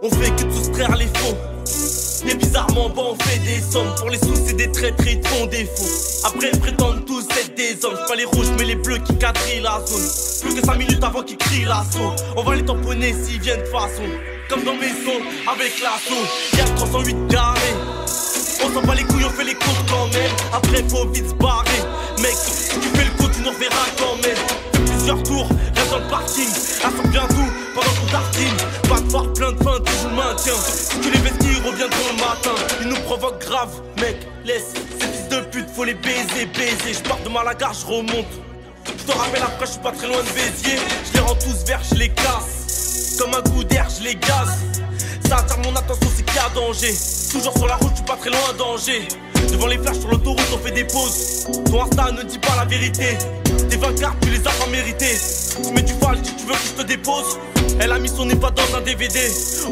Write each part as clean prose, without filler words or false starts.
On fait que de soustraire les fonds. Et bizarrement, bah on fait des sommes. Pour les sous, c'est des traîtres, ils te font défaut. Après, ils prétendent tous être des hommes. C'est pas les rouges, mais les bleus qui quadrillent la zone. Plus que 5 minutes avant qu'ils crient l'assaut. On va les tamponner s'ils viennent de façon. Comme dans mes sons, avec l'assaut. Y'a 308 carrés. On s'en bat les couilles, on fait les comptes quand même. Après, faut vite se barrer. Mec, si tu fais le coup, tu nous reverras quand même. Fais plusieurs tours, reste dans le parking. Assemble bien tout pendant qu'on tartine. Pas de phare, plein de faim, toujours le maintien. Si tu les vestis, ils reviendront le matin. Ils nous provoquent grave, mec, laisse. Ces fils de pute, faut les baiser, baiser. Je pars de Malaga, je remonte. Je te rappelle après, je suis pas très loin de Béziers. Je les rends tous verts, je les casse. Comme un coup d'air, je les gaze. Ça attire mon attention, c'est qu'il y a danger. Toujours sur la route, je suis pas très loin, danger. Devant les flashs sur l'autoroute, on fait des pauses. Ton Insta ne dit pas la vérité. Tes 20 cartes, tu les as pas méritées. Tu mets du fall, si tu veux que je te dépose. Elle a mis son pas dans un DVD.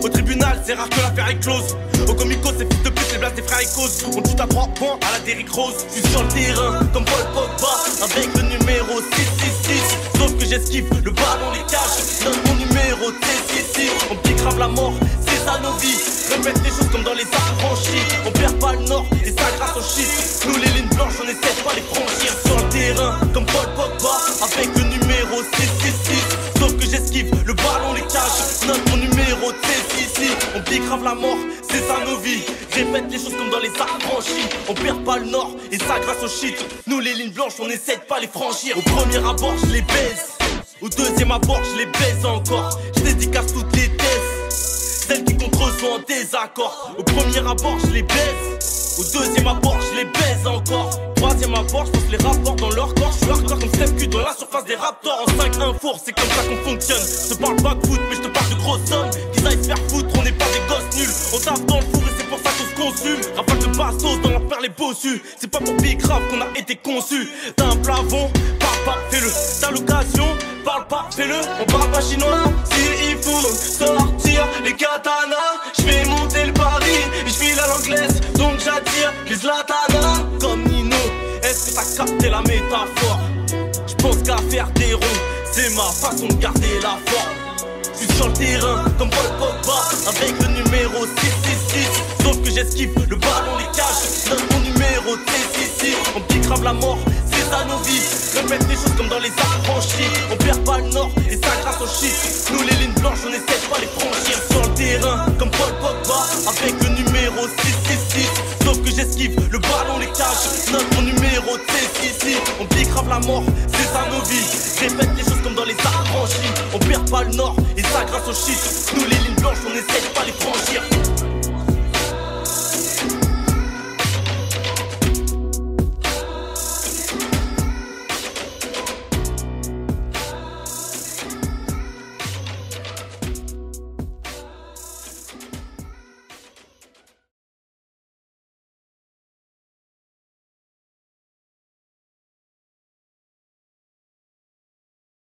Au tribunal, c'est rare que l'affaire est close. Au comico, c'est fils de pute, les blagues des frères et cause. On tue à 3 points à la Derrick Rose. Je suis sur le terrain, comme Paul Pogba, avec le numéro 666. Sauf que j'esquive le ballon, les caches. Donne mon numéro T6. On pique grave la mort, c'est ça nos vies. Répète les choses comme dans les affranchis. On perd pas le nord, et ça grâce au shit. Nous les lignes blanches, on essaie de pas les franchir. Sur le terrain, comme Paul Pogba, avec le numéro 666. Sauf que j'esquive le ballon, les caches. Note mon numéro T6. On pique grave la mort, c'est ça nos vies. Répète les choses comme dans les affranchis. On perd pas le nord, et ça grâce au shit. Nous les lignes blanches, on essaie de pas les franchir. Au premier abord, je les baise. Au deuxième abord, je les baise encore. Je dédicace toutes les thèses. Celles qui contre eux sont en désaccord. Au premier abord, je les baise. Au deuxième abord, je les baise encore. Troisième abord, je pose les rapports dans leur corps. Je suis hardcore comme Steph Curry dans la surface des Raptors. En 5-1 four, c'est comme ça qu'on fonctionne. Je te parle pas de foot, mais je te parle de grosses sommes. Qu'ils aillent se faire foutre, on n'est pas des gosses nuls. On tape dans le four et c'est pour ça qu'on se consume. Rafale de bastos dans l'enfer les bossus. C'est pas pour Big Rap qu'on a été conçu. T'as un plafond, parle pas, fais-le. T'as l'occasion, parle pas, fais-le. On parle pas chinois, s'il faut sortir les katanas. J'fais monter le pari, j'file à l'anglaise, donc j'attire les Zlatana. Comme Nino, est-ce que t'as capté la métaphore? J'pense qu'à faire des ronds, c'est ma façon de garder la forme. J'suis sur le terrain comme Paul Pogba, avec le numéro 666. Sauf que j'esquive le ballon, les caches. Donne mon numéro T6. On pique grave la mort, c'est ça nos vies. Répète les choses comme dans les affranchis. On perd pas le nord, et ça grâce au shit. Nous les lignes blanches, on essaie de pas les franchir. Sur le terrain comme Paul Pogba, avec le numéro 666. Sauf que j'esquive le ballon, les caches. Note mon numéro T6. On pique grave la mort, c'est ça nos vies. Répète les choses comme dans les affranchis. On perd pas le nord, et ça grâce au shit. Nous les lignes blanches, on essaie de pas les franchir.